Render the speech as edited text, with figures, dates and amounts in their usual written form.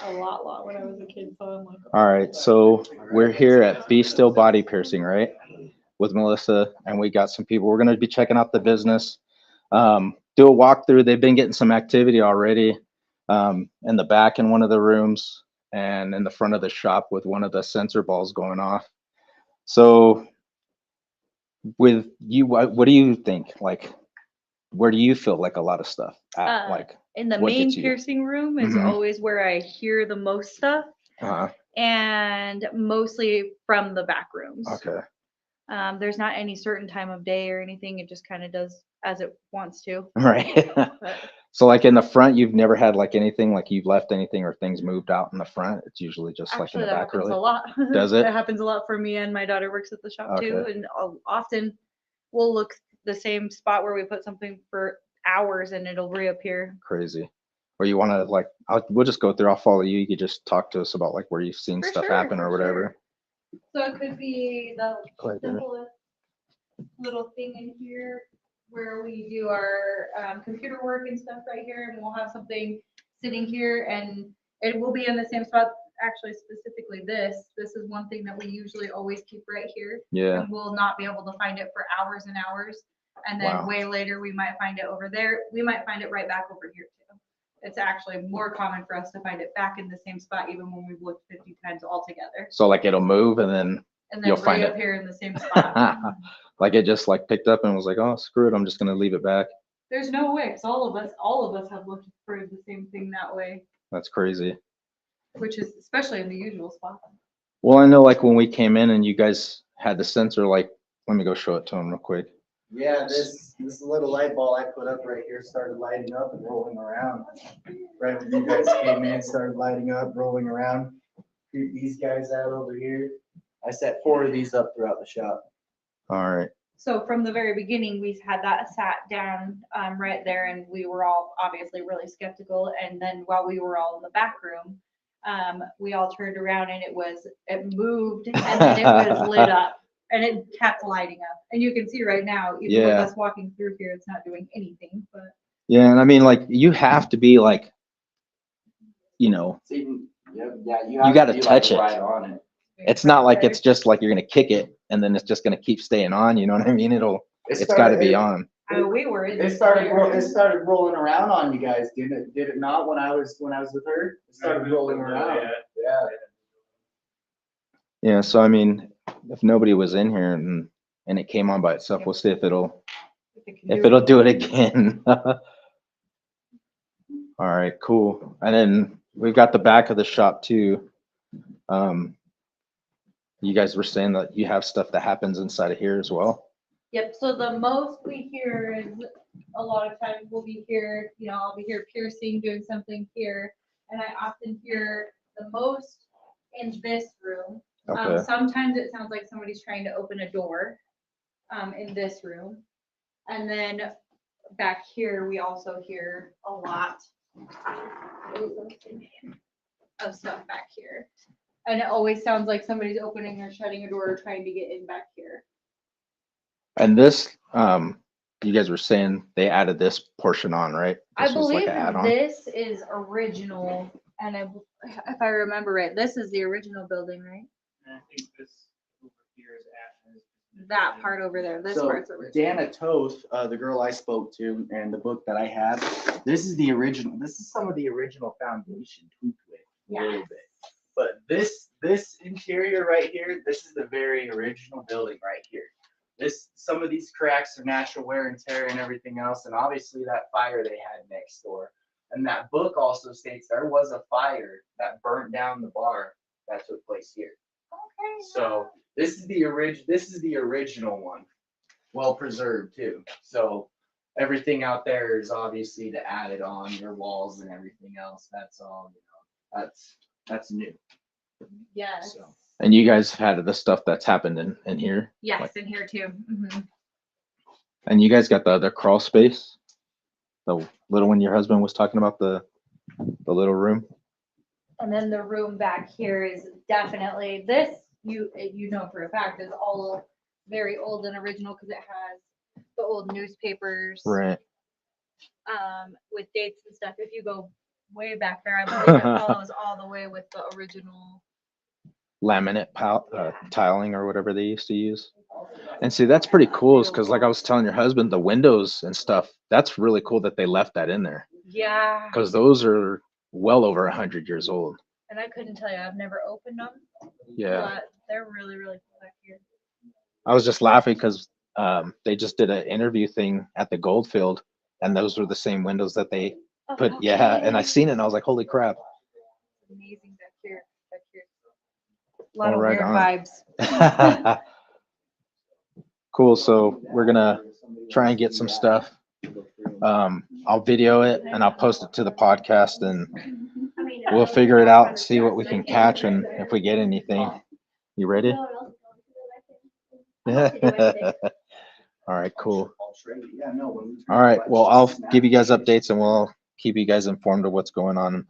a lot when I was a kid. So I'm like, All right, so we're here at Be Still Body Piercing, right? With Melissa, and we got some people. We're going to be checking out the business, do a walkthrough. They've been getting some activity already in the back in one of the rooms and in the front of the shop with one of the sensor balls going off. So, with you, what do you think? Like, where do you feel like a lot of stuff at? Like, in the what main gets you? piercing room is Mm-hmm. always where I hear the most stuff, Uh-huh. and mostly from the back rooms. Okay. There's not any certain time of day or anything. It just kind of does as it wants to. Right. But So like in the front, you've never had like anything like you've left anything or things moved out in the front. It's usually just like in actually, the that back, happens really. a lot. Does That it? happens a lot for me, and my daughter works at the shop too. Okay. And often we'll look the same spot where we put something for hours, and it'll reappear. Crazy. Or you want to like, we'll just go through. I'll follow you. You could just talk to us about like where you've seen For stuff sure, happen or for sure. whatever. So it could be the Go ahead, Jenny. simplest little thing in here where we do our computer work and stuff right here, and we'll have something sitting here, and it will be in the same spot. Actually, specifically this is one thing that we usually always keep right here, Yeah. and we'll not be able to find it for hours and hours. And then Wow. way later, we might find it over there. We might find it right back over here too. It's actually more common for us to find it back in the same spot, even when we've looked 50 times altogether, So like it'll move and and you'll then find it. reappear in the same spot. Like it just like picked up and was like, oh, screw it. I'm just going to leave it back. There's no way, because all of us have looked for the same thing that way, That's crazy. which is especially in the usual spot. Well, I know like when we came in and you guys had the sensor, like, let me go show it to him real quick. Yeah, this little light ball I put up right here started lighting up and rolling around. Right when you guys came in, started lighting up, rolling around. Creep these guys out over here. I set 4 of these up throughout the shop. All right. So from the very beginning, we had that sat down right there, and we were all obviously really skeptical. And then while we were all in the back room, we all turned around, and it moved, and then it was lit up, and it kept lighting up. And you can see right now, even with Yeah. us walking through here, it's not doing anything. But Yeah, and I mean, like, you have to be like, you know, See, yeah, You gotta be, touch it. right on it. it's not like it's just like you're gonna kick it and then it's just gonna keep staying on. You know what I mean? It's got to be on. we were in It started rolling around on you guys, didn't it? Did it not when I was with her? It started rolling around. Yeah. Yeah. So I mean, if nobody was in here and it came on by itself, we'll see if it'll do it again. All right. Cool. And then we've got the back of the shop too. Um, you guys were saying that you have stuff that happens inside of here as well. Yep. So the most we hear is a lot of times we'll be here, I'll be here piercing, doing something here, and I often hear the most in this room. Okay. Sometimes it sounds like somebody's trying to open a door in this room. And then back here, we also hear a lot of stuff back here. And it always sounds like somebody's opening or shutting a door or trying to get in back here. And this, you guys were saying they added this portion on, right? I This was like believe an add-on. this is original, and if I remember right, this is the original building, right? And I think this over here is Ash's. That part over there. This So part's original. Dana Toth, the girl I spoke to, and the book that I have, this is the original. This is some of the original foundation tweaked with a little bit. But this interior right here, this is the very original building right here. Some of these cracks are natural wear and tear and everything else, and obviously that fire they had next door. And that book also states there was a fire that burnt down the bar that took place here. Okay. So this is the original one, well preserved too. So everything out there is obviously to add it on your walls and everything else. That's all. That's new. Yes. So. And you guys had the stuff that's happened in here. Yes, Like, in here too. and you guys got the other crawl space, the little one your husband was talking about, the little room. And then the room back here is definitely this. You know for a fact is all very old and original because it has the old newspapers, Right. with dates and stuff. If you go way back there. I believe it follows all the way with the original. Laminate tiling or whatever they used to use. And see, that's pretty cool, is because like I was telling your husband, the windows and stuff, that's really cool that they left that in there, Yeah. because those are well over 100 years old. And I couldn't tell you, I've never opened them. Yeah. But they're really, really cool back here. I was just laughing because they just did an interview thing at the Goldfield, and those were the same windows that they put. Oh, Yeah. okay. And I seen it and I was like, holy crap. Amazing back here. Back here. A lot Oh, of right weird on. vibes. Cool. So we're going to try and get some stuff. I'll video it and I'll post it to the podcast, and we'll figure it out and see what we can catch and if we get anything. You ready? All right, cool. All right. Well, I'll give you guys updates and we'll keep you guys informed of what's going on.